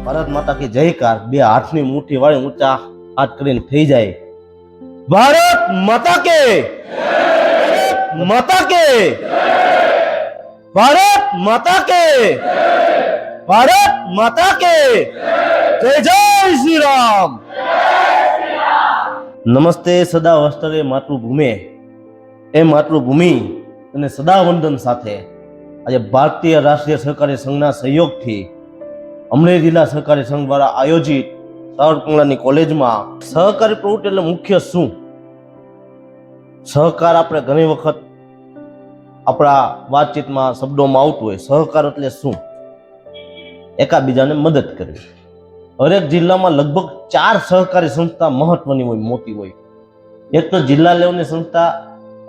ભારત માતા કી જયકાર બે હાથની મુઠ્ઠી વાળી ઊંચા હાથ કરીને થઈ જાય ભારત માતા કે માતા કે ભારત માતા કે ભારત માતા કે જય જય શ્રી રામ। નમસ્તે સદા વસ્તરે માતૃભૂમિ એ માતૃભૂમિ અને સદા વંદન સાથે આજે ભારતીય રાષ્ટ્રીય સહકારી સંઘના સહયોગથી અમરેલી જિલ્લા સહકારી સંઘ દ્વારા આયોજિત સાવરકુંડલાની કોલેજમાં સહકારી પ્રવૃત્તિ એટલે મુખ્ય શું? સહકાર આપણે ઘણી વખત આપણા વાતચીતમાં શબ્દોમાં આવતું હોય, સહકાર એટલે શું? એકાબીજાને મદદ કરવી। હરેક જિલ્લામાં લગભગ 4 સહકારી સંસ્થા મહત્વની હોય, મોટી હોય। એક તો જિલ્લા લેવલની સંસ્થા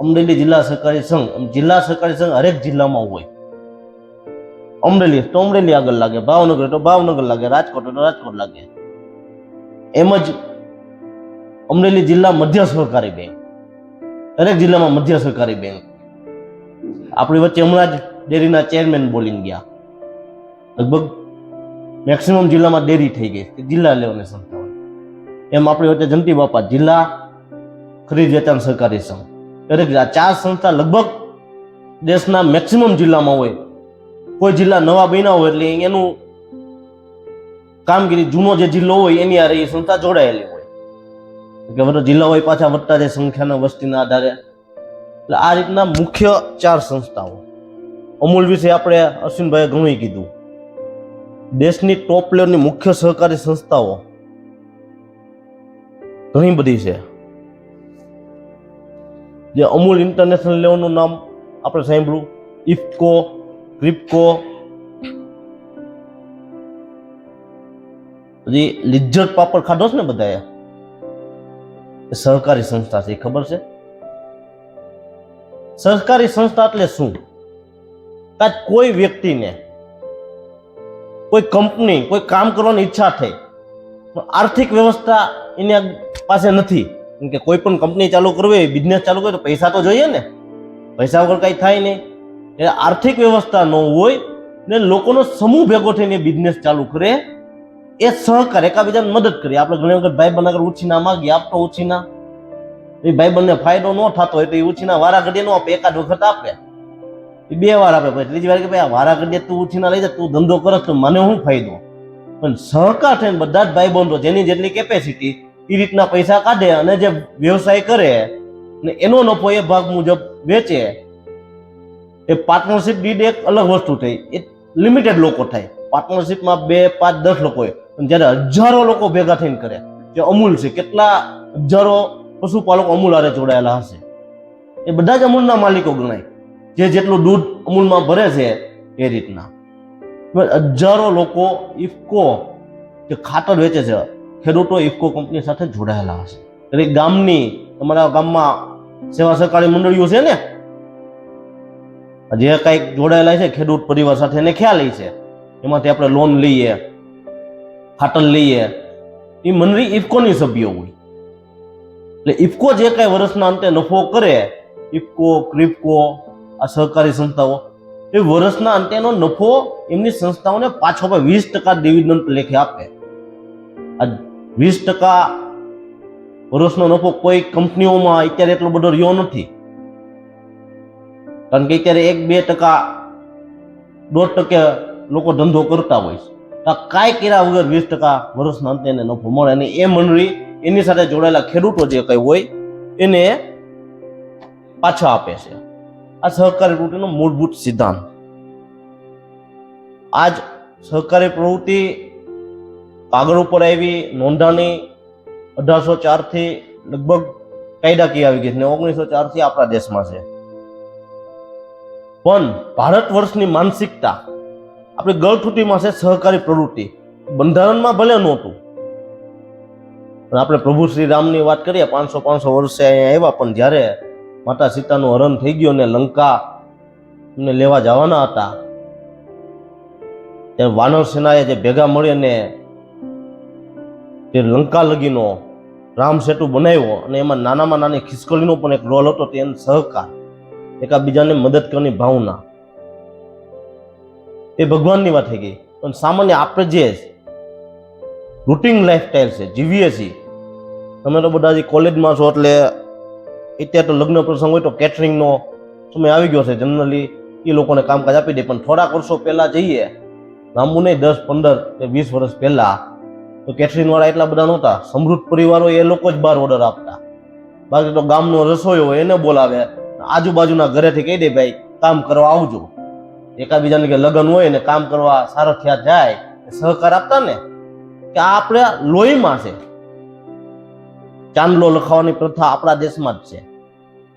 અમરેલી જિલ્લા સહકારી સંઘ, જિલ્લા સહકારી સંઘ હરેક જિલ્લામાં હોય। અમરેલી તો અમરેલી આગળ લાગે, ભાવનગર તો ભાવનગર લાગે, રાજકોટ તો રાજકોટ લાગે। એમ જ અમરેલી જિલ્લા મધ્ય સહકારી બેંક, દરેક જિલ્લામાં મધ્ય સહકારી બેંક। આપણી વચ્ચે હમણાં જ ડેરીના ચેરમેન બોલીને ગયા, લગભગ મેક્સિમમ જિલ્લામાં ડેરી થઈ ગઈ, જિલ્લા લેવલની સંસ્થા હોય। એમ આપણી વચ્ચે જંતી બાપા જિલ્લા ખરીદ વેચાણ સહકારી સંઘ, દરેક 4 સંસ્થા લગભગ દેશના મેક્સિમમ જિલ્લામાં હોય। કોઈ જિલ્લા નવા બન્યા હોય એટલે એનું કામગીરી જૂનો જે જિલ્લો હોય એની આ સંસ્થા જોડાયેલી હોય કે બધા જિલ્લા હોય પાછા વધતા જાય સંખ્યાના વસ્તીના આધારે। એટલે આ રીતના મુખ્ય 4 સંસ્થાઓ। અમૂલ વિશે આપણે અશ્વિનભાઈએ ઘણું કીધું। દેશની ટોપ લેવલની મુખ્ય સહકારી સંસ્થાઓ ઘણી બધી છે। જે અમૂલ ઇન્ટરનેશનલ લેવલનું નામ આપણે સાંભળ્યું, ઇફકો, ક્રિપ્કો, પછી લિજ્જત પાપડ ખાધો છે ને બધાએ, સહકારી સંસ્થા છે, ખબર છે? સહકારી સંસ્થા એટલે શું? કોઈ વ્યક્તિને, કોઈ કંપની, કોઈ કામ કરવાની ઈચ્છા થઈ, આર્થિક વ્યવસ્થા એની પાસે નથી, કેમ કે કોઈ પણ કંપની ચાલુ કરવી હોય, બિઝનેસ ચાલુ કરવો તો પૈસા તો જોઈએ ને, પૈસા વગર કઈ થાય નહીં। એટલે આર્થિક વ્યવસ્થા ન હોય ને લોકોનો સમૂહ ભેગો થઈને બિઝનેસ ચાલુ કરે, એ સહકાર, એકાબીજાને મદદ કરી। આપણે ઘણી વખત ભાઈબંધ આગળ ઉછીના માગીએ, આપતો ઉછીના, એ ભાઈબંધને ફાયદો ન થતો હોય તો એ ઉછીના વારા ઘડીએ ન આપે, એકાદ વખત આપે, એ 2 વાર આપે, પછી ત્રીજી વાર કે ભાઈ આ વારા ઘડીએ તું ઉછીના લઈ જા, તું ધંધો કરસ તો મને શું ફાયદો? પણ સહકાર થઈને બધા જ ભાઈબંધો જેની જેટલી કેપેસિટી એ રીતના પૈસા કાઢે અને જે વ્યવસાય કરે ને એનો નફો એ ભાગ મુજબ વેચે। એ પાર્ટનરશિપ દીઠ એક અલગ વસ્તુ થઈ, એ લિમિટેડ લોકો થાય, પાર્ટનરશિપમાં 2, 5, 10 લોકો હોય, પણ જ્યારે હજારો લોકો ભેગા થઈને કરે, જે અમૂલ છે, કેટલા હજારો પશુપાલકો અમૂલ હારે જોડાયેલા હશે, એ બધા જ અમૂલના માલિકો ગણાય, જે જેટલું દૂધ અમૂલમાં ભરે છે એ રીતના હજારો લોકો ઇફકો જે ખાતર વેચે છે, ખેડૂતો ઇફકો કંપની સાથે જોડાયેલા હશે। દરેક ગામની, તમારા ગામમાં સેવા સહકારી મંડળીઓ છે ને, જે કંઈક જોડાયેલા છે ખેડૂત પરિવાર સાથે, એને ખ્યાલ છે, એમાંથી આપણે લોન લઈએ, ખાતર લઈએ, એ મંડળી ઇફકોની સભ્યો હોય। એટલે ઇફકો જે કઈ વર્ષના અંતે નફો કરે, ઇફકો, ક્રિપ્કો, આ સહકારી સંસ્થાઓ, એ વર્ષના અંતેનો નફો એમની સંસ્થાઓને પાછો 20% ડિવિડન્ડ લેખે આપે। આ 20% વર્ષનો નફો કોઈ કંપનીઓમાં અત્યારે એટલો બધો રહ્યો નથી, કારણ કે અત્યારે 1-2%, 1.5% લોકો ધંધો કરતા હોય છે, તો કાંઈ કર્યા વગર 20% વર્ષના અંતે એને નફો મળે, અને એ મંડળી એની સાથે જોડાયેલા ખેડૂતો જે કઈ હોય એને પાછા આપે છે। આ સહકારી પ્રવૃત્તિનો મૂળભૂત સિદ્ધાંત। આજ સહકારી પ્રવૃત્તિ કાગળ ઉપર આવી, નોંધાણી 1804 થી લગભગ કાયદાકીય આવી ગઈ છે, 1904 થી આપણા દેશમાં છે। પણ ભારત વર્ષની માનસિકતા આપણી ગળથૂટીમાં છે સહકારી પ્રવૃત્તિ, બંધારણમાં ભલે નહોતું, પણ આપણે પ્રભુ શ્રી રામની વાત કરીએ, 500 વર્ષે અહીંયા આવ્યા, પણ જ્યારે માતા સીતાનું હરણ થઈ ગયું અને લંકા એમને લેવા જવાના હતા, ત્યારે વાનર સેનાએ જે ભેગા મળી અને જે લંકા લગીનો રામ સેતુ બનાવ્યો, અને એમાં નાનામાં નાની ખિસકોલીનો પણ એક રોલ હતો, તે સહકાર, એકાબીજાને મદદ કરવાની ભાવના, એ ભગવાનની વાત થઈ ગઈ। પણ સામાન્ય આપણે જે રૂટીન લાઈફસ્ટાઈલ છે, જીવીએ છીએ. તમે તો બધા કોલેજમાં છો એટલે અત્યારે તો લગ્ન પ્રસંગ હોય તો કેટરિંગનો સમય આવી ગયો છે. જનરલી એ લોકોને કામકાજ આપી દે, પણ થોડાક વર્ષો પહેલા જઈએ, લાંબુ નહીં, 10, 15 કે 20 વર્ષ પહેલા તો કેટરિંગ વાળા એટલા બધા નહોતા. સમૃદ્ધ પરિવારો એ લોકો જ બહાર ઓર્ડર આપતા. બાકી તો ગામનો રસોઈ હોય એને બોલાવે, આજુબાજુના ઘરેથી કહી દે ભાઈ કામ કરવા આવજો. એકાબીજાને કે લગ્ન હોય ને કામ કરવા સારથિયા જાય, સહકાર આપતા ને કે આ આપણે લોહીમાં છે. ચાંદલો લખાવવાની પ્રથા આપણા દેશમાં જ છે.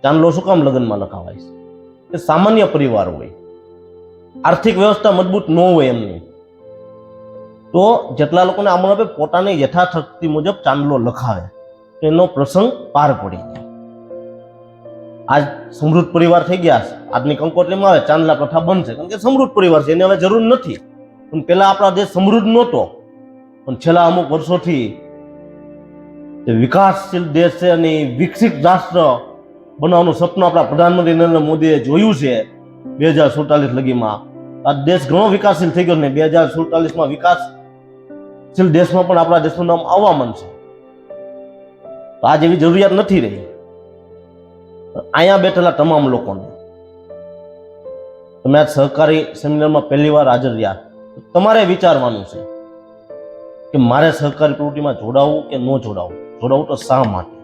ચાંદલો શું કામ લગ્નમાં લખાવાય છે? એ સામાન્ય પરિવાર હોય, આર્થિક વ્યવસ્થા મજબૂત ન હોય એમની, તો જેટલા લોકોને આમણ આપે પોતાની યથાશક્તિ મુજબ ચાંદલો લખાવે, એનો પ્રસંગ પાર પડી જાય. આજ સમૃદ્ધ પરિવાર થઈ ગયા છે, આજની કંકોત્રીમાં આવે ચાંદલા પ્રથા બનશે, કારણ કે સમૃદ્ધ પરિવાર છે, એને હવે જરૂર નથી. પણ પેલા આપણા દેશ સમૃદ્ધ નહોતો, પણ છેલ્લા અમુક વર્ષોથી વિકાસશીલ દેશ છે અને વિકસિત રાષ્ટ્ર બનાવવાનું સપનું આપણા પ્રધાનમંત્રી નરેન્દ્ર મોદીએ જોયું છે 2047 લગીમાં. આ દેશ ઘણો વિકાસશીલ થઈ ગયો ને 2047માં વિકાસશીલ દેશમાં પણ આપણા દેશનું નામ આવવા માંડશે. તો આ જેવી જરૂરિયાત નથી રહી. અહીંયા બેઠેલા તમામ લોકોને, તમે આજ સહકારી સેમિનારમાં પહેલી વાર હાજર રહ્યા, તમારે વિચારવાનું છે કે મારે સહકારી પ્રવૃત્તિમાં જોડાવું કે ન જોડાવું. જોડાવું તો શા માટે?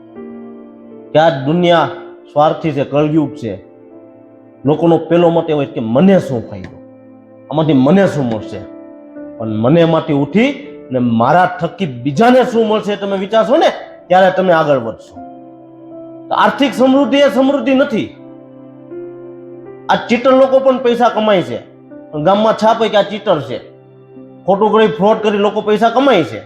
કે આ દુનિયા સ્વાર્થી છે, કળયુગ છે. લોકોનો પહેલો મત એવો કે મને શું ફાયદો, આમાંથી મને શું મળશે. પણ મને માંથી ઉઠી ને મારા થકી બીજાને શું મળશે તમે વિચારશો ને, ત્યારે તમે આગળ વધશો. આર્થિક સમૃદ્ધિ એ સમૃદ્ધિ નથી. આ ચીટર લોકો પણ પૈસા કમાય છે, ગામમાં છાપે કે આ ચીટર છે, ખોટું કરી ફ્રોડ કરી લોકો પૈસા કમાય છે.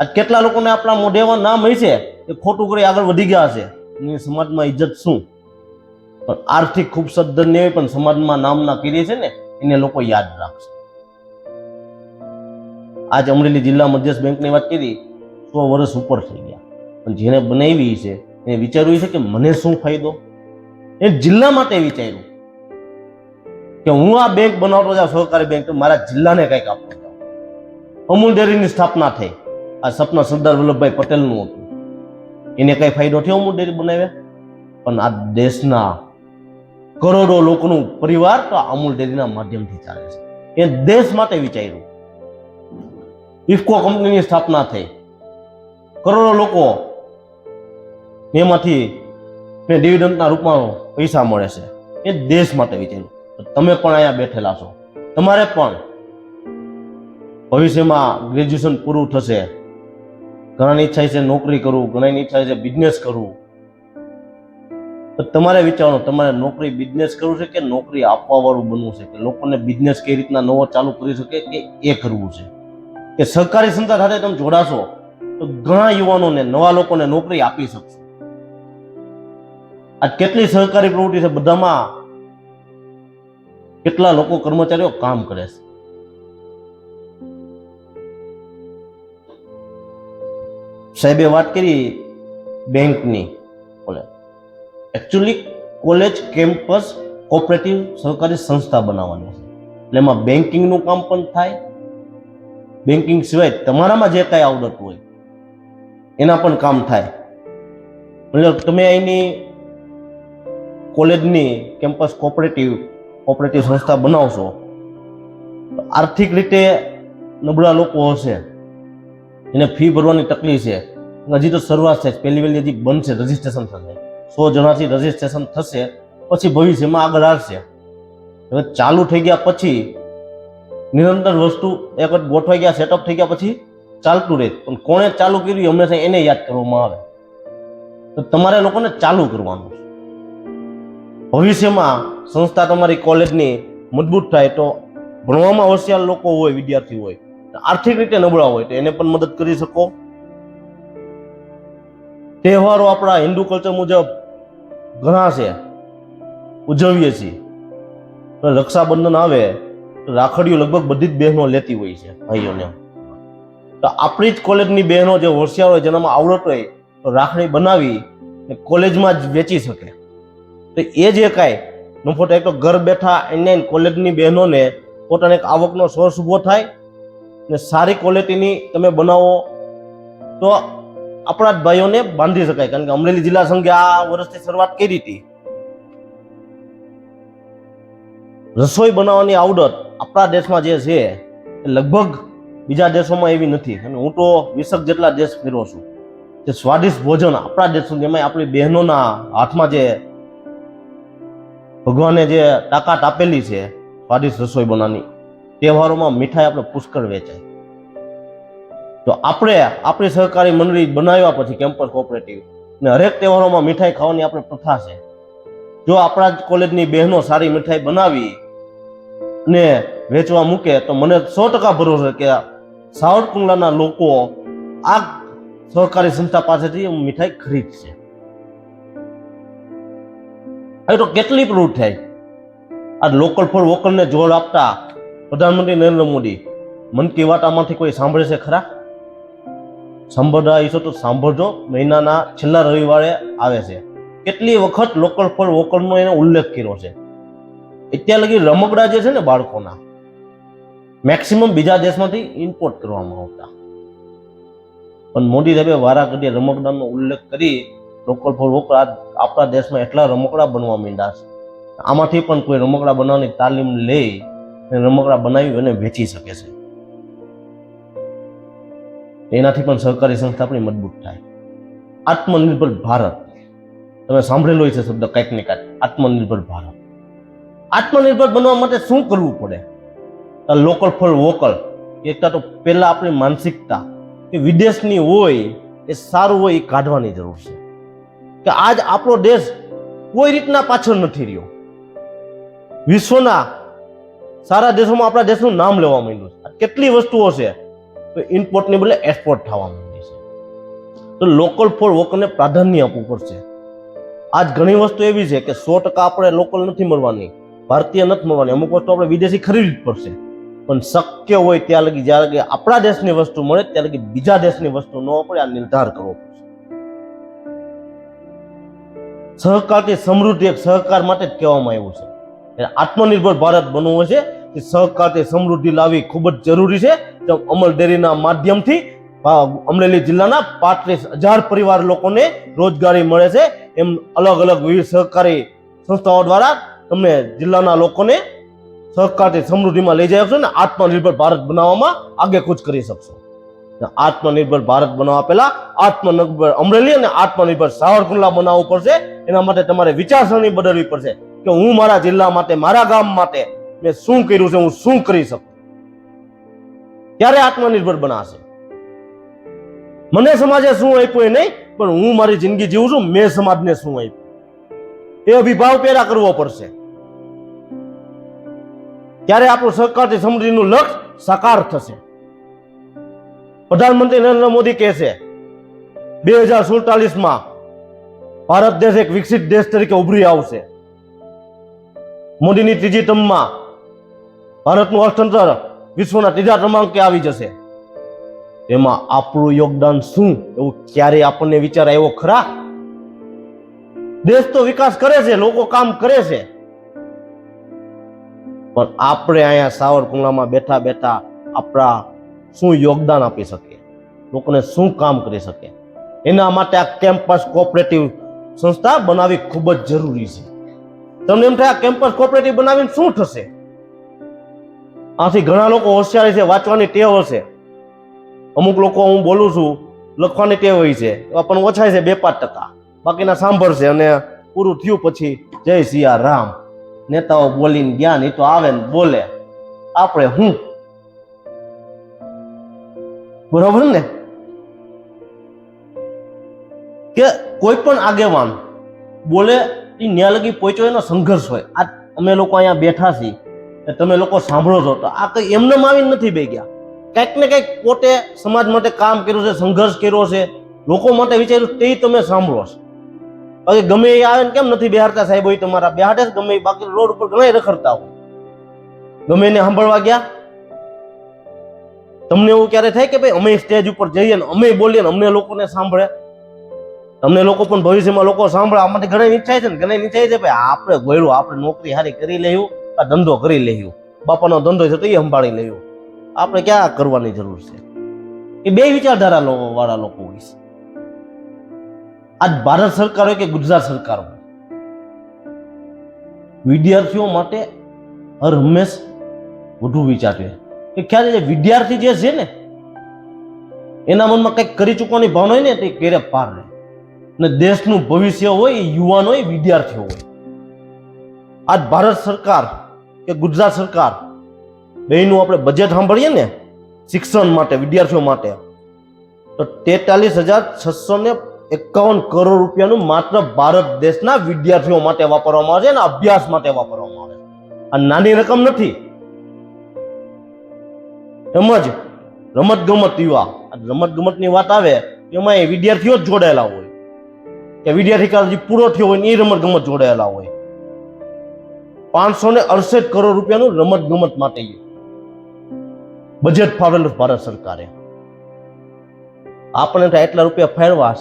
આ કેટલા લોકોને આપણા મોઢે એવા નામ હોય છે કે ખોટું કરી આગળ વધી ગયા છે. એની સમાજમાં ઇજ્જત શું? પણ આર્થિક ખૂબ સદ્ધન નહીં હોય, પણ સમાજમાં નામના કરીએ છે ને એને લોકો યાદ રાખશે. આજ અમરેલી જિલ્લા મધ્યસ્થ બેંકની વાત કરી, 100 વર્ષ ઉપર થઈ ગયા, પણ જેને બનાવી છે એને વિચાર્યું છે કે મને શું ફાયદો. એ જિલ્લા માટે વિચાર્યું કે હું આ બેંક બનાવતો જાઉં, સહકારી બેંક, તો મારા જિલ્લાને કંઈક આપતો જાઉં. અમૂલ ડેરીની સ્થાપના થઈ. આ સપના સરદાર વલ્લભભાઈ પટેલનું હતું. એને કઈ ફાયદો થયો અમૂલ ડેરી બનાવ્યા? પણ આ દેશના કરોડો લોકોનું પરિવાર તો અમૂલ ડેરીના માધ્યમથી ચાલે છે. એ દેશ માટે વિચાર્યું. ઇફકો કંપનીની સ્થાપના થઈ, કરોડો લોકો એમાંથી ડિવિડન્ડના રૂપમાં પૈસા મળે છે. એ દેશ માટે વિચાર્યું. તમે પણ અહીંયા બેઠેલા છો, તમારે પણ ભવિષ્યમાં ગ્રેજ્યુએશન પૂરું થશે, ઘણાની ઈચ્છા છે નોકરી કરવું, ઘણાની ઈચ્છા છે બિઝનેસ કરવું. તો તમારે વિચારવાનું તમારે નોકરી બિઝનેસ કરવું છે કે નોકરી આપવા વાળું બનવું છે, કે લોકોને બિઝનેસ કઈ રીતના નવો ચાલુ કરી શકે કે એ કરવું છે. કે સહકારી સંસ્થા સાથે તમે જોડાશો તો ઘણા યુવાનોને, નવા લોકોને નોકરી આપી શકશો. આ કેટલી સહકારી પ્રવૃત્તિ છે, બધામાં કેટલા લોકો કર્મચારીઓ કામ કરે છે. સાહેબે વાત કરી બેંકની. એકચ્યુઅલી કોલેજ કેમ્પસ કોઓપરેટિવ સહકારી સંસ્થા બનાવવાની છે, એટલે એમાં બેન્કિંગનું કામ પણ થાય. બેન્કિંગ સિવાય તમારામાં જે કાંઈ આવડત હોય એના પણ કામ થાય. એટલે તમે અહીંની કોલેજની કેમ્પસ કોઓપરેટિવ સંસ્થા બનાવશો, આર્થિક રીતે નબળા લોકો હશે, એને ફી ભરવાની તકલીફ છે, હજી તો શરૂઆત છે, પહેલી વહેલી હજી બનશે, રજીસ્ટ્રેશન થશે, 100 જણાથી રજીસ્ટ્રેશન થશે, પછી ભવિષ્યમાં આગળ આવશે. હવે ચાલુ થઈ ગયા પછી નિરંતર વસ્તુ એક વખત ગોઠવાઈ ગયા, સેટઅપ થઈ ગયા પછી ચાલતું રહે. પણ કોણે ચાલુ કર્યું હંમેશા એને યાદ કરવામાં આવે. તો તમારે લોકોને ચાલુ કરવાનું છે. ભવિષ્યમાં સંસ્થા તમારી કોલેજની મજબૂત થાય તો ભણવામાં હોશિયાર લોકો હોય, વિદ્યાર્થી હોય, આર્થિક રીતે નબળા હોય તો એને પણ મદદ કરી શકો. તહેવારો આપણા હિન્દુ કલ્ચર મુજબ ઘણા છે, ઉજવીએ છીએ. રક્ષાબંધન આવે તો રાખડીઓ લગભગ બધી જ બહેનો લેતી હોય છે ભાઈઓને. તો આપણી જ કોલેજની બહેનો જે હોશિયાર હોય, જેનામાં આવડત હોય, તો રાખડી બનાવી કોલેજમાં જ વેચી શકે. તો એ જે કાંઈ નફો થાય તો ઘર બેઠા એને કોલેજની બહેનોને પોતાને એક આવકનો સોર્સ ઊભો થાય ને સારી ક્વોલિટીની તમે બનાવો તો આપણા જ ભાઈઓને બાંધી શકાય. કારણ કે અમરેલી જિલ્લા સંઘે આ વર્ષથી શરૂઆત કરી હતી. રસોઈ બનાવવાની આવડત આપણા દેશમાં જે છે એ લગભગ બીજા દેશોમાં એવી નથી. અને હું તો 20 જેટલા દેશ ફેરો છું. જે સ્વાદિષ્ટ ભોજન આપણા દેશનું, જેમાં આપણી બહેનોના હાથમાં જે ભગવાને જે તાકાત આપેલી છે સ્વાદિષ્ટ રસોઈ બનાવવાની, તહેવારોમાં મીઠાઈ આપણે પુષ્કળ વેચાય. તો આપણે આપણી સહકારી મંડળી બનાવ્યા પછી કેમ્પસ કોઓપરેટિવ ને હરેક તહેવારોમાં મીઠાઈ ખાવાની આપણે પ્રથા છે. જો આપણા જ કોલેજની બહેનો સારી મીઠાઈ બનાવી ને વેચવા મૂકે તો મને 100% ભરોસો કે સાવરકુંડલાના લોકો આ સહકારી સંસ્થા પાસેથી મીઠાઈ ખરીદશે. હવે તો કેટલી પ્રવૃત્તિ થાય. આ લોકલ ફોર વોકલને જોર આપતા પ્રધાનમંત્રી નરેન્દ્ર મોદી મન કી બાત આમાંથી કોઈ સાંભળે છે ખરા? સાંભળતા હશો તો સાંભળજો. મહિનાના છેલ્લા રવિવારે આવે છે. કેટલી વખત લોકલ ફોર વોકલનો એને ઉલ્લેખ કર્યો છે. અત્યાર લગી રમકડા જે છે ને બાળકોના, મેક્સિમમ બીજા દેશમાંથી ઇમ્પોર્ટ કરવામાં આવતા, પણ મોદી સાહેબે વારા ઘડીએ રમકડાનો ઉલ્લેખ કરી લોકલ ફોર વોકલ આપણા દેશમાં એટલા રમકડા બનવા માંડ્યા છે. આમાંથી પણ કોઈ રમકડા બનાવવાની તાલીમ લે અને રમકડા બનાવી અને વેચી શકે છે. એનાથી પણ સહકારી સંસ્થા આપણી મજબૂત થાય. આત્મનિર્ભર ભારત, તમે સાંભળેલો છે શબ્દ કંઈક ને કાંઈક. આત્મનિર્ભર ભારત, આત્મનિર્ભર બનવા માટે શું કરવું પડે? Local for vocal. એકતા તો પહેલા આપણી માનસિકતા કે વિદેશની હોય એ સારું હોય એ કાઢવાની જરૂર છે. કે આજ આપણો દેશ કોઈ રીતના પાછળ નથી રહ્યો. વિશ્વના સારા દેશોમાં આપણા દેશનું નામ લેવા માંડ્યું છે. કેટલી વસ્તુઓ છે તો ઇમ્પોર્ટની બદલે એક્સપોર્ટ થવા માંડી છે. તો લોકલ ફોર વોકલને પ્રાધાન્ય આપવું પડશે. આજ ઘણી વસ્તુ એવી છે કે 100% આપણે લોકલ નથી મળવાની, ભારતીય નથી મળવાની. અમુક વસ્તુ આપણે વિદેશી ખરીદવી પડશે. પણ શક્ય હોય ત્યાં લગી, જ્યાં લગી આપણા દેશની વસ્તુ મળે ત્યાં લગી બીજા દેશની વસ્તુ ન પડે, આ નિર્ધાર કરવો પડશે. સહકારથી સમૃદ્ધિ એક સહકાર માટે જ કહેવામાં આવ્યું છે. આત્મનિર્ભર ભારત બનવું છે કે સહકારથી સમૃદ્ધિ લાવવી ખૂબ જ જરૂરી છે. અમલ ડેરીના માધ્યમથી અમરેલી જિલ્લાના 35,000 પરિવાર લોકોને રોજગારી મળે છે. એમ અલગ અલગ વિવિધ સહકારી સંસ્થાઓ દ્વારા તમને જિલ્લાના લોકોને સહકારથી સમૃદ્ધિમાં લઈ જઈ શકશો ને આત્મનિર્ભર ભારત બનાવવામાં આગેકૂચ કરી શકશો. આત્મનિર્ભર ભારત બનાવવા પહેલા આત્મનિર્ભર અમરેલી અને આત્મનિર્ભર સાવરકુંડલા બનાવવું પડશે. એના માટે તમારે વિચારસરણી બદલવી પડશે કે હું મારા જિલ્લા માટે, મારા ગામ માટે મેં શું કર્યું છે, હું શું કરી શકું. ત્યારે આત્મનિર્ભર બનાશે. મને સમાજે શું આપ્યું એ નહીં, પણ હું મારી જિંદગી જીવું છું, મેં સમાજને શું આપ્યું એ અભિભાવ પેદા કરવો પડશે. ત્યારે આપણું સહકારથી સમૃદ્ધિનું લક્ષ્ય સાકાર થશે. પ્રધાનમંત્રી નરેન્દ્ર મોદી કહે છે 2047માં ભારત દેશ એક વિકસિત દેશ તરીકે ઉભરી આવશે. મોદીની ત્રીજી ટર્મમાં ભારતનું અર્થતંત્ર વિશ્વના ત્રીજા ક્રમાંકે આવી જશે. એમાં આપણું યોગદાન શું, એવું ક્યારે આપણને વિચાર આવ્યો ખરા? દેશ તો વિકાસ કરે છે, લોકો કામ કરે છે, પણ આપણે અહીંયા સાવરકુંડલામાં બેઠા બેઠા આપણા શું યોગદાન આપી શકીએ, લોકોને શું કામ કરી શકીએ? એના માટે આ કેમ્પસ કોઓપરેટિવ સંસ્થા બનાવવી ખૂબ જ જરૂરી છે. તમને એમ થાય આ કેમ્પસ કોઓપરેટિવ બનાવીને શું થશે? આથી ઘણા લોકો હોશિયાર છે, વાંચવાની ટેવ હશે. અમુક લોકો હું બોલું છું લખવાની ટેવ હોય છે, એવા પણ ઓછા છે 2-5%. બાકીના સાંભળશે અને પૂરું થયું પછી જય સિયા રામ. નેતાઓ બોલીને ગયા, નહીં તો આવે ને બોલે, આપણે હું બરોબર ને? કે કોઈ પણ આગેવાન બોલે એ ન્યા લગી પહોંચ્યો એનો સંઘર્ષ હોય. આ અમે લોકો અહીંયા બેઠા છીએ, તમે લોકો સાંભળો છો, તો આ કઈ એમને આવીને નથી બે ગયા. કંઈક ને કંઈક પોતે સમાજ માટે કામ કર્યું છે, સંઘર્ષ કર્યો છે, લોકો માટે વિચાર્યું, તે તમે સાંભળો છો. બાકી ગમે એ આવે ને કેમ નથી બેહાડતા સાહેબ? હોય તમારા બેહાડે જ ગમે. બાકી રોડ ઉપર ઘણા રખડતા હોય, ગમે એને સાંભળવા ગયા. તમને એવું ક્યારે થાય કે ભાઈ અમે સ્ટેજ ઉપર જઈએ ને અમે બોલીએ ને અમને લોકોને સાંભળે? તમને લોકો પણ ભવિષ્યમાં લોકો સાંભળે. આમાંથી ઘણા ઈચ્છાય છે ને, ઘણા ઈચ્છાય છે ભાઈ આપણે ગોયડું, આપણે નોકરી સારી કરી લેવું, આ ધંધો કરી લેવું, બાપાનો ધંધો છે તો એ સંભાળી લેવું, આપણે ક્યાં કરવાની જરૂર છે? એ બે વિચારધારા વાળા લોકો હોય છે. આજ ભારત સરકાર હોય કે ગુજરાત સરકાર હોય, વિદ્યાર્થીઓ માટે હર હંમેશ વધુ વિચારવે કે ખ્યાલ છે વિદ્યાર્થી જે છે ને એના મનમાં કંઈક કરી ચૂકવાની ભાવના હોય ને તે કેરે પાર રહે. અને દેશનું ભવિષ્ય હોય એ યુવાન હોય, વિદ્યાર્થીઓ હોય. આજ ભારત સરકાર કે ગુજરાત સરકાર બેનું આપણે બજેટ સાંભળીએ ને શિક્ષણ માટે, વિદ્યાર્થીઓ માટે, તો 43,651 કરોડ રૂપિયાનું માત્ર ભારત દેશના વિદ્યાર્થીઓ માટે વાપરવામાં આવે છે અને અભ્યાસ માટે વાપરવામાં આવે છે. આ નાની રકમ નથી. એમ જ રમત ગમત યુવા, રમત ગમતની વાત આવે એમાં એ વિદ્યાર્થીઓ જ જોડાયેલા હોય કે વિદ્યાર્થી કાળ જે પૂરો થયો હોય ને એ રમત ગમત જોડાયેલા હોય. 568 કરોડ રૂપિયાનું રમત ગમત માટે બજેટ ફાળવેલું ભારત સરકારે. આપણે તો એટલા રૂપિયા ફેરવા,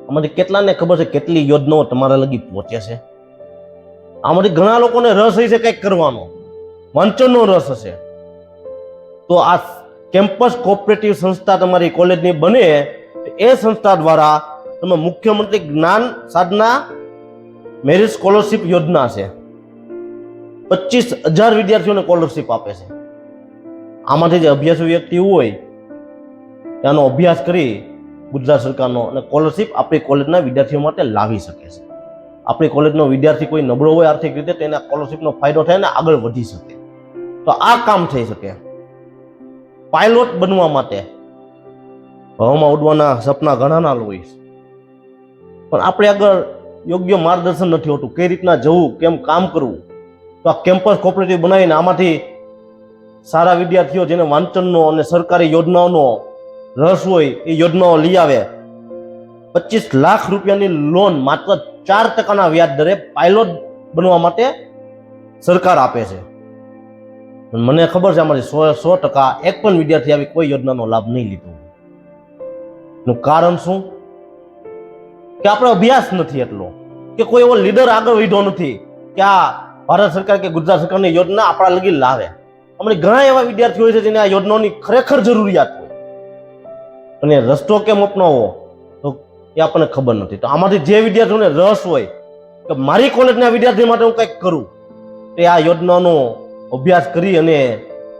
આમાંથી કેટલાને ખબર છે કેટલી યોજનાઓ તમારા લગી પહોંચે છે? આમાંથી ઘણા લોકોને રસ હશે કંઈક કરવાનો, વાંચનનો રસ હશે, તો આ કેમ્પસ કોઓપરેટિવ સંસ્થા તમારી કોલેજની બને, એ સંસ્થા દ્વારા તમે મુખ્યમંત્રી જ્ઞાન સાધના મેરિટ સ્કોલરશિપ યોજના છે. 25,000 વિદ્યાર્થીઓને સ્કોલરશિપ આપે છે. આમાંથી જે અભ્યાસુ વ્યક્તિ હોય ત્યાંનો અભ્યાસ કરી ગુજરાત સરકારનો અને સ્કોલરશિપ આપણી કોલેજના વિદ્યાર્થીઓ માટે લાવી શકે છે. આપણી કોલેજનો વિદ્યાર્થી કોઈ નબળો હોય આર્થિક રીતે, તેને સ્કોલરશિપનો ફાયદો થાય ને આગળ વધી શકે. તો આ કામ થઈ શકે. પાયલોટ બનવા માટે હવામાં ઉડવાના સપના ઘણાના હોય, પણ આપણે આગળ યોગ્ય માર્ગદર્શન નથી હોતું કઈ રીતના જવું, કેમ કામ કરવું. તો આ કેમ્પસ કોઓપરેટિવ બનાવીને આમાંથી સારા વિદ્યાર્થીઓ જેને વાંચનનો અને સરકારી યોજનાઓનો રસ હોય એ યોજનાઓ લઈ આવે. 25 લાખ રૂપિયાની લોન માત્ર 4% વ્યાજ દરે પાયલોટ બનવા માટે સરકાર આપે છે. મને ખબર છે આમાંથી 100% એક પણ વિદ્યાર્થી આવી કોઈ યોજનાનો લાભ નહીં લીધો. નું કારણ શું? કે આપણો અભ્યાસ નથી એટલો, કે કોઈ એવો લીડર આગળ વધ્યો નથી કે આ ભારત સરકાર કે ગુજરાત સરકારની યોજના આપણા લગી લાવે. અમને ઘણા એવા વિદ્યાર્થીઓ હોય છે જેને આ યોજનાઓની ખરેખર જરૂરિયાત હોય, અને રસ્તો કેમ અપનાવવો તો એ આપણને ખબર નથી. તો આમાંથી જે વિદ્યાર્થીઓને રસ હોય કે મારી કોલેજના વિદ્યાર્થી માટે હું કંઈક કરું, તે આ યોજનાનો અભ્યાસ કરી અને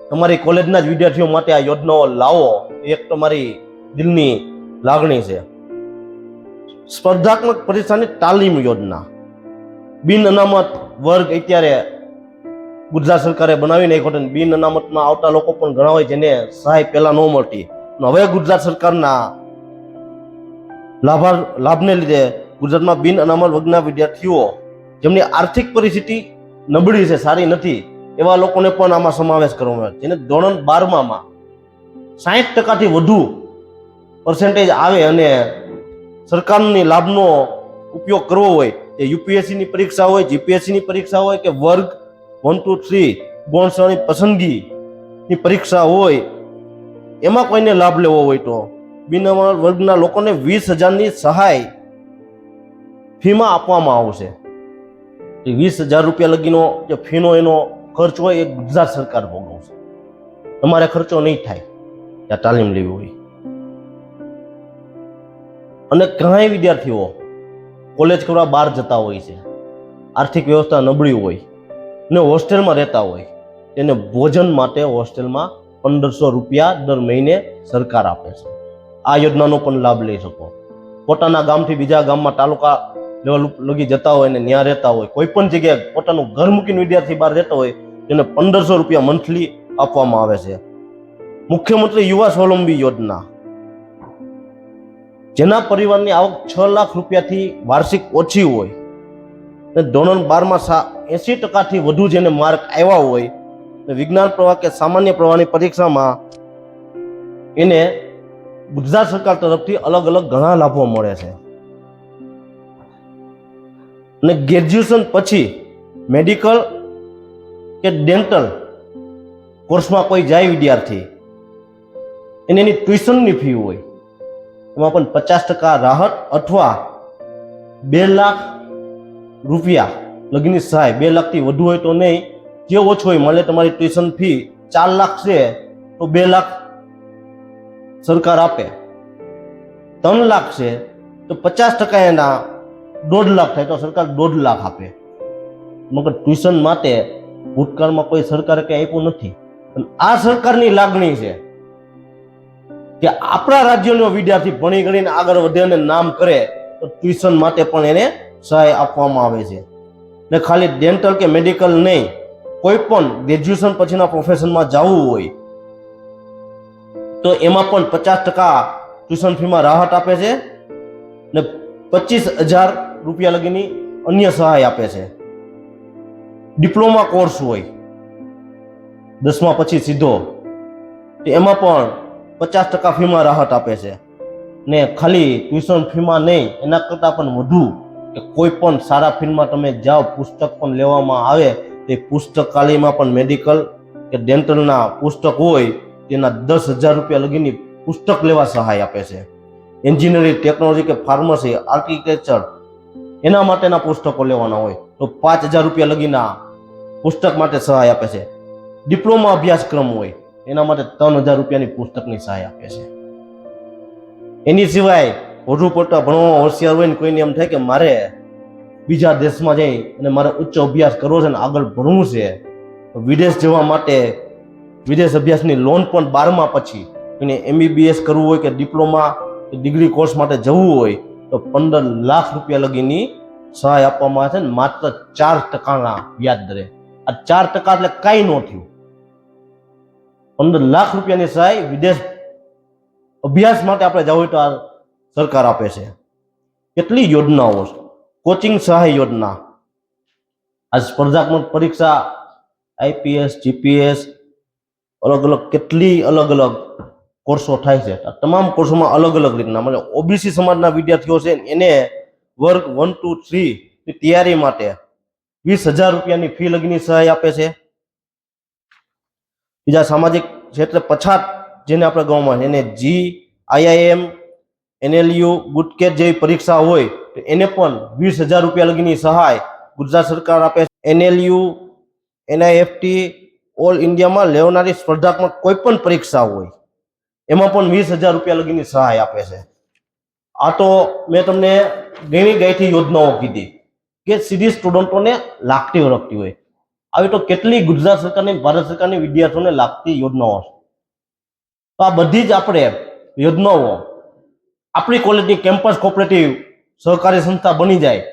તમારી કોલેજના જ વિદ્યાર્થીઓ માટે આ યોજનાઓ લાવો, એક તમારી દિલની લાગણી છે. સ્પર્ધાત્મક પરીક્ષાની તાલીમ યોજના, બિન અનામત વર્ગ અત્યારે ગુજરાત સરકારે બનાવી નાખ્યો. બિન અનામતમાં આવતા લોકો પણ ઘણા હોય જેને સહાય પહેલા ન મળતી. હવે ગુજરાત સરકારના લાભને લીધે ગુજરાતમાં બિન અનામત વર્ગના વિદ્યાર્થીઓ જેમની આર્થિક પરિસ્થિતિ નબળી છે, સારી નથી, એવા લોકોને પણ આમાં સમાવેશ કરવામાં આવે. જેને ધોરણ 12માં 60% વધુ પર્સેન્ટેજ આવે અને સરકારની લાભનો ઉપયોગ કરવો હોય, એ યુપીએસસીની પરીક્ષા હોય, જીપીએસસીની પરીક્ષા હોય કે વર્ગ 1, 2, 3 ગૌણ પસંદગીની પરીક્ષા હોય, એમાં કોઈને લાભ લેવો હોય તો બિન અનામત વર્ગના લોકોને 20,000ની સહાય ફીમાં આપવામાં આવશે. 20,000 રૂપિયા લગીનો જે ફીનો એનો ખર્ચ હોય એ ગુજરાત સરકાર ભોગવશે. તમારે ખર્ચો નહીં થાય ત્યાં તાલીમ લેવી હોય. અને ઘણા વિદ્યાર્થીઓ કોલેજ કરવા બહાર જતા હોય છે, આર્થિક વ્યવસ્થા નબળી હોય ને હોસ્ટેલમાં રહેતા હોય, તેને ભોજન માટે હોસ્ટેલમાં 1,500 રૂપિયા દર મહિને સરકાર આપે છે. આ યોજનાનો પણ લાભ લઈ શકો. પોતાના ગામથી બીજા ગામમાં તાલુકા લેવલ લગી જતા હોય ને ત્યાં રહેતા હોય, કોઈ પણ જગ્યાએ પોતાનું ઘર મૂકીને વિદ્યાર્થી બહાર રહેતા હોય, તેને 1,500 રૂપિયા મંથલી આપવામાં આવે છે. મુખ્યમંત્રી યુવા સ્વાવલંબી યોજના, જેના પરિવારની આવક 6 લાખ રૂપિયાથી વાર્ષિક ઓછી હોય ને ધોરણ 12માં 80%થી વધુ જેને માર્ક આવ્યા હોય ને વિજ્ઞાન પ્રવાહ કે સામાન્ય પ્રવાહની પરીક્ષામાં એને ગુજરાત સરકાર તરફથી અલગ અલગ ઘણા લાભો મળે છે. અને ગ્રેજ્યુએશન પછી મેડિકલ કે ડેન્ટલ કોર્સમાં કોઈ જાય વિદ્યાર્થી, એને એની ટ્યુશનની ફી હોય, એમાં પણ 50% રાહત અથવા 2 લાખ રૂપિયા લગીની સહાય. 2 લાખથી વધુ હોય તો નહીં, જે ઓછો હોય, માને તમારી ટ્યુશન ફી 4 લાખ છે તો 2 લાખ સરકાર આપે, 3 લાખ છે તો 50% એના 1.5 લાખ થાય તો સરકાર 1.5 લાખ આપે. મગર ટ્યુશન માટે ભૂતકાળમાં કોઈ સરકારે કંઈ આપ્યું નથી. પણ આ સરકારની લાગણી છે કે આપણા રાજ્યનો વિદ્યાર્થી ભણી ગણીને આગળ વધે અને નામ કરે તો ટ્યુશન માટે પણ એને સહાય આપવામાં આવે છે. ને ખાલી ડેન્ટલ કે મેડિકલ નહીં, કોઈ પણ ગ્રેજ્યુએશન પછીના પ્રોફેશનમાં જવું હોય તો એમાં પણ 50% ટ્યુશન ફીમાં રાહત આપે છે ને 25,000 રૂપિયા લગીની અન્ય સહાય આપે છે. ડિપ્લોમા કોર્સ હોય 10મા પછી સીધો, તો એમાં પણ 50% ફીમાં રાહત આપે છે. ને ખાલી ટ્યુશન ફીમાં નહીં, એના કરતાં પણ વધુ કે કોઈ પણ સારા ફીલ્ડમાં તમે જાઓ, પુસ્તક પણ લેવામાં આવે, તે પુસ્તકાલયમાં પણ મેડિકલ કે ડેન્ટલના પુસ્તક હોય તેના 10,000 રૂપિયા લગીની પુસ્તક લેવા સહાય આપે છે. એન્જિનિયરિંગ, ટેકનોલોજી કે ફાર્મસી, આર્કિટેક્ચર એના માટેના પુસ્તકો લેવાના હોય તો 5,000 રૂપિયા લગીના પુસ્તક માટે સહાય આપે છે. ડિપ્લોમા અભ્યાસક્રમ હોય એના માટે 3,000 રૂપિયાની પુસ્તકની સહાય આપે છે. એની સિવાય વધુ પડતા ભણવામાં હોશિયાર હોય ને કોઈને એમ થાય કે મારે બીજા દેશમાં જઈ અને મારે ઉચ્ચ અભ્યાસ કરવો છે ને આગળ ભણવું છે, તો વિદેશ જવા માટે વિદેશ અભ્યાસની લોન પણ 12મા પછી એને MBBS કરવું હોય કે ડિપ્લોમા કે ડિગ્રી કોર્સ માટે જવું હોય તો 15 લાખ રૂપિયા લગીની સહાય આપવામાં આવે છે ને માત્ર 4%ના વ્યાજ દરે. આ 4% એટલે કાંઈ ન થયું. 15 લાખ રૂપિયાની સહાય વિદેશ અભ્યાસ માટે આપણે જવું હોય તો આ સરકાર આપે છે. કેટલી યોજનાઓ, કોચિંગ સહાય યોજના, આ સ્પર્ધાત્મક પરીક્ષા IPS, GPS, અલગ અલગ કેટલી અલગ અલગ કોર્સો થાય છે. તમામ કોર્સોમાં અલગ અલગ રીતના મતલબ OBC સમાજના વિદ્યાર્થીઓ છે એને વર્ગ 1, 2, 3 ની તૈયારી માટે 20,000 રૂપિયાની ફી લગીની સહાય આપે છે. બીજા સામાજિક ક્ષેત્રે પછાત જેને આપણે ગામમાં એને GIIM, NLU, ગુટકેટ જેવી પરીક્ષા હોય તો એને પણ 20,000 રૂપિયા લગીની સહાય ગુજરાત સરકાર આપે છે. NLU, NIFT ઓલ ઇન્ડિયામાં લેવનારી સ્પર્ધાત્મક કોઈ પણ પરીક્ષા હોય એમાં પણ 20,000 રૂપિયા લગીની સહાય આપે છે. આ તો મેં તમને ઘણી ગાયથી યોજનાઓ કીધી કે સીધી સ્ટુડન્ટોને લાગતી ઓળખતી હોય. આવી તો કેટલી ગુજરાત સરકારની, ભારત સરકારની વિદ્યાર્થીઓને લાગતી યોજનાઓ છે. તો આ બધી જ આપણે યોજનાઓ આપણી કોલેજની કેમ્પસ કોઓપરેટિવ સહકારી સંસ્થા બની જાય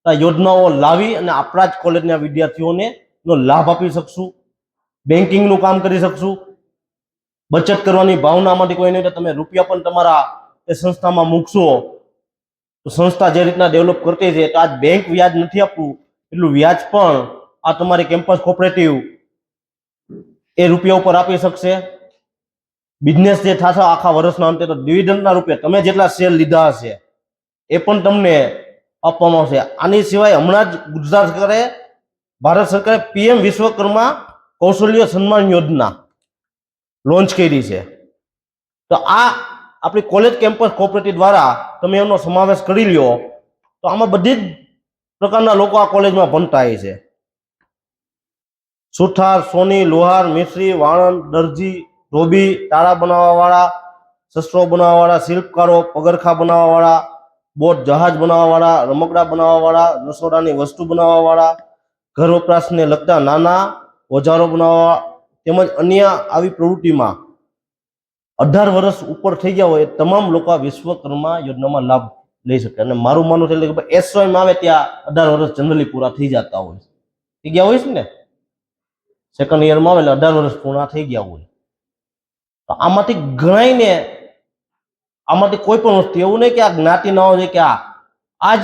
તો આ યોજનાઓ લાવી અને આપણા જ કોલેજના વિદ્યાર્થીઓને નો લાભ આપી શકશું. બેન્કિંગનું કામ કરી શકશું. બચત કરવાની ભાવનામાંથી કોઈ નહીં, તમે રૂપિયા પણ તમારા એ સંસ્થામાં મૂકશો તો સંસ્થા જે રીતના ડેવલપ કરતી છે તો આજ બેંક વ્યાજ નથી આપવું એટલું વ્યાજ પણ આ તમારી કેમ્પસ કોઓપરેટિવ એ રૂપિયા ઉપર આપી શકશે. બિઝનેસ જે થશે આખા વર્ષના અંતે તો ડિવિડન્ડના રૂપિયા તમે જેટલા શેર લીધા હશે એ પણ તમને આપવામાં આવશે. આની સિવાય હમણાં જ ગુજરાત સરકારે, ભારત સરકારે PM વિશ્વકર્મા કૌશલ્ય સન્માન યોજના લોન્ચ કરી છે. તો આ આપણી કોલેજ કેમ્પસ કોઓપરેટિવ દ્વારા તમે એનો સમાવેશ કરી લ્યો તો આમાં બધી જ પ્રકારના લોકો આ કોલેજમાં ભણતા હોય છે. સુથાર, સોની, લોહાર, મિસ્ત્રી, વાણંદ, દરજી, ધોબી, તાળા બનાવવાવાળા, શસ્ત્રો બનાવવાવાળા, શિલ્પકારો, પગરખા બનાવવાવાળા, બોટ જહાજ બનાવવાવાળા, રમકડા બનાવવાવાળા, રસોડાની વસ્તુ બનાવવાવાળા, ઘર વપરાશને લગતા નાના ઓજારો બનાવવા તેમજ અન્ય આવી પ્રવૃત્તિમાં 18 વર્ષ ઉપર થઈ ગયા હોય તમામ લોકો આ વિશ્વકર્મા યોજનામાં લાભ લઈ શકે. અને મારું માનવું છે કે SYમાં આવે ત્યાં 18 વર્ષ જનરલી પૂરા થઈ જતા હોય, થઈ ગયા હોય છે ને, સેકન્ડ યરમાં આવે એટલે 18 વર્ષ પૂરા થઈ ગયા હોય. તો આમાંથી ગણાયને આમાંથી કોઈ પણ વસ્તુ એવું નહીં કે આ જ્ઞાતિ ના હોય કે આજ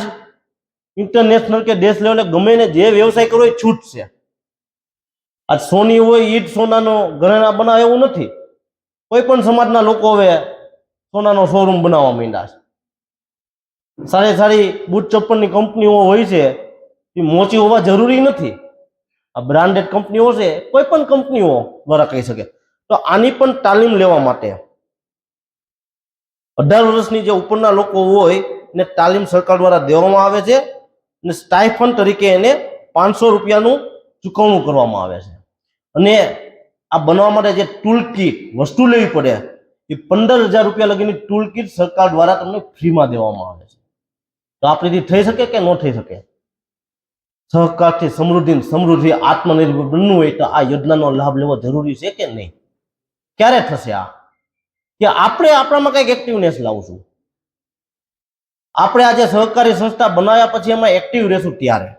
ઇન્ટરનેશનલ કે દેશ લેવલે ગમે ને જે વ્યવસાય કરવો એ છૂટ છે. આ સોની હોય ઈટ સોનાનો ઘરેણા બનાવે એવું નથી. કોઈ પણ સમાજના લોકો હવે સોનાનો શોરૂમ બનાવવા માંડ્યા છે. સારી સારી બૂટ ચપ્પલની કંપનીઓ હોય છે એ મોચી હોવા જરૂરી નથી. આ બ્રાન્ડેડ કંપનીઓ છે, કોઈ પણ કંપનીઓ દ્વારા કહી શકે. તો આની પણ તાલીમ લેવા માટે 18 વર્ષની જે ઉપરના લોકો હોય ને તાલીમ સરકાર દ્વારા દેવામાં આવે છે અને સ્ટાઇફન્ડ તરીકે એને 500 રૂપિયાનું ચૂકવણું કરવામાં આવે છે. અને આ બનાવવા માટે જે ટૂલ કીટ વસ્તુ લેવી પડે એ 15,000 રૂપિયા લગીની ટૂલ કીટ સરકાર દ્વારા તમને ફ્રીમાં દેવામાં આવે છે. તો આપણીથી થઈ શકે કે ન થઈ શકે? સહકારથી સમૃદ્ધિ આત્મનિર્ભર બનવું હોય તો આ યોજનાનો લાભ લેવો જરૂરી છે કે નહીં? ક્યારે થશે આ? કે આપણે આપણામાં કંઈક એક્ટિવનેસ લાવશું. આપણે આજે સહકારી સંસ્થા બનાવ્યા પછી એમાં એક્ટિવ રહેશું ત્યારે.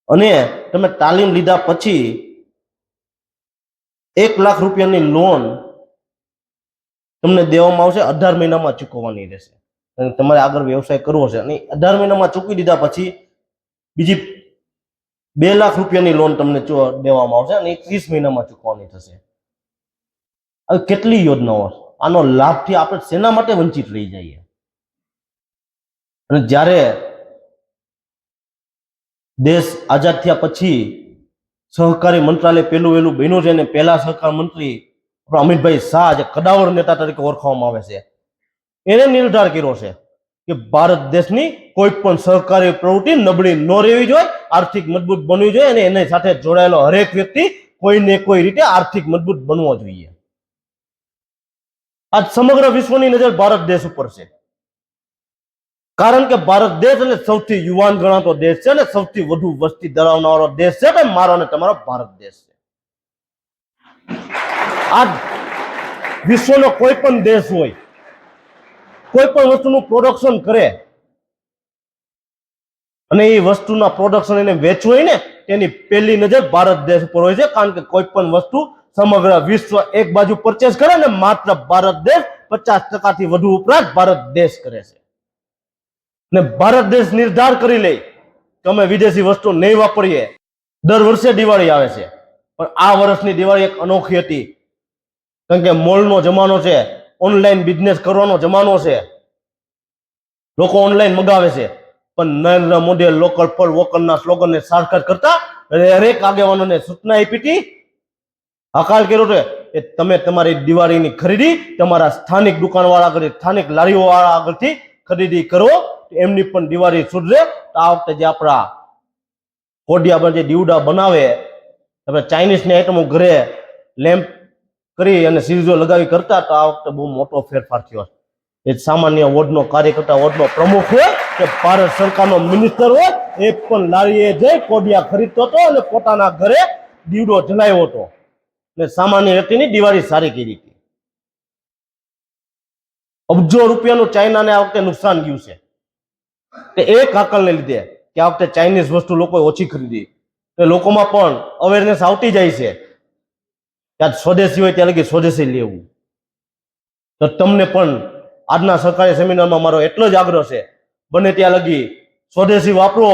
અને તમે તાલીમ લીધા પછી 1 લાખ રૂપિયાની લોન તમને દેવામાં આવશે, 18 મહિનામાં ચૂકવવાની રહેશે. અને તમારે આગળ વ્યવસાય કરવો છે અને 18 મહિનામાં ચૂકવી દીધા પછી બીજી 2 લાખ રૂપિયાની લોન તમને દેવામાં આવશે અને 30 મહિનામાં ચૂકવવાની થશે. હવે કેટલી યોજનાઓ, આનો લાભથી આપણે શેના માટે વંચિત રહી જઈએ? અને જ્યારે દેશ આઝાદ થયા પછી સહકારી મંત્રાલય પહેલું વહેલું બન્યું છે અને પહેલા સહકાર મંત્રી અમિતભાઈ શાહ, જે કદાવર નેતા તરીકે ઓળખવામાં આવે છે, એને નિર્ધાર કર્યો છે કે ભારત દેશની કોઈ પણ સહકારી પ્રવૃત્તિ નબળી ન રહેવી જોઈએ, આર્થિક મજબૂત બનવી જોઈએ અને એની સાથે જોડાયેલો હરેક વ્યક્તિ કોઈને કોઈ રીતે આર્થિક મજબૂત બનવો જોઈએ. આજ સમગ્ર વિશ્વની નજર ભારત દેશ ઉપર છે, કારણ કે ભારત દેશ અને સૌથી યુવાન ગણાતો દેશ છે અને સૌથી વધુ વસ્તી ધરાવનારો દેશ છે. ભાઈ, મારો અને તમારો ભારત દેશ છે. આજ વિશ્વનો કોઈ પણ દેશ હોય, કોઈ પણ વસ્તુનું પ્રોડક્શન કરે અને એ વસ્તુના પ્રોડક્શન એને વેચવું હોય ને, તેની પહેલી નજર ભારત દેશ ઉપર હોય છે. કારણ કે કોઈ પણ વસ્તુ સમગ્ર વિશ્વ એક બાજુ પરચેસ કરે ને માત્ર ભારત દેશ 50% વધુ ઉપરાંત ભારત દેશ કરે છે. ને ભારત દેશ નિર્ધાર કરી લે કે અમે વિદેશી વસ્તુ નહીં વાપરીએ. દર વર્ષે દિવાળી આવે છે, પણ આ વર્ષની દિવાળી એક અનોખી હતી, કારણ કે મોલનો જમાનો છે, ઓનલાઈન બિઝનેસ કરવાનો જમાનો છે, લોકો ઓનલાઈન મગાવે છે. પણ નરેન્દ્ર મોદીએ લોકલ ફોર વોકલના સ્લોગનને સાર્થક કરતા દરેક આગેવાનોને સૂચના આપી હતી, હકાલ કર્યો છે કે તમે તમારી દિવાળીની ખરીદી તમારા સ્થાનિક દુકાનવાળા આગળ, સ્થાનિક લારીઓવાળા આગળથી ખરીદી કરો, એમની પણ દિવાળી સુધરે. તો આ વખતે જે આપણા કોડિયા જે દીવડા બનાવે, આપણે ચાઇનીઝની આઈટમો ઘરે લેમ્પ કરી અને સીરીઝો લગાવી કરતા, તો આ વખતે બહુ મોટો ફેરફાર થયો. એ સામાન્ય વોર્ડનો કાર્યકર્તા, વોર્ડનો પ્રમુખ હોય કે ભારત સરકારનો મિનિસ્ટર હોય, એ પણ લારીએ જઈ કોડિયા ખરીદતો હતો અને પોતાના ઘરે દીવડો જલાવ્યો હતો ને સામાન્ય વ્યક્તિની દિવાળી સારી કરી હતી. અબજો રૂપિયાનું ચાઇનાને આ વખતે નુકસાન ગયું છે. કે એક હાકલને લીધે કે આ વખતે ચાઇનીઝ વસ્તુ લોકોએ ઓછી ખરીદી, લોકોમાં પણ અવેરનેસ આવતી જાય છે કે સ્વદેશી હોય ત્યાં લગી સ્વદેશી લેવું. તો તમને પણ આજના સરકારી સેમિનારમાં મારો એટલો જ આગ્રહ છે, બને ત્યાં લગી સ્વદેશી વાપરો.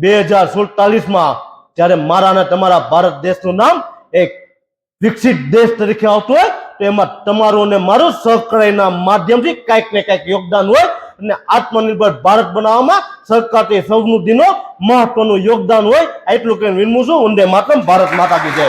2047માં જ્યારે મારા અને તમારા ભારત દેશનું નામ એક વિકસિત દેશ તરીકે આવતું હોય, તો એમાં તમારું અને મારું સહકારીના માધ્યમથી કંઈક ને કંઈક યોગદાન હોય અને આત્મનિર્ભર ભારત બનાવવામાં સહકારથી સમૃદ્ધિનો મહત્વનું યોગદાન હોય. એટલું કહીને વિનમું છું. વંદે માતરમ. ભારત માતા કી જય.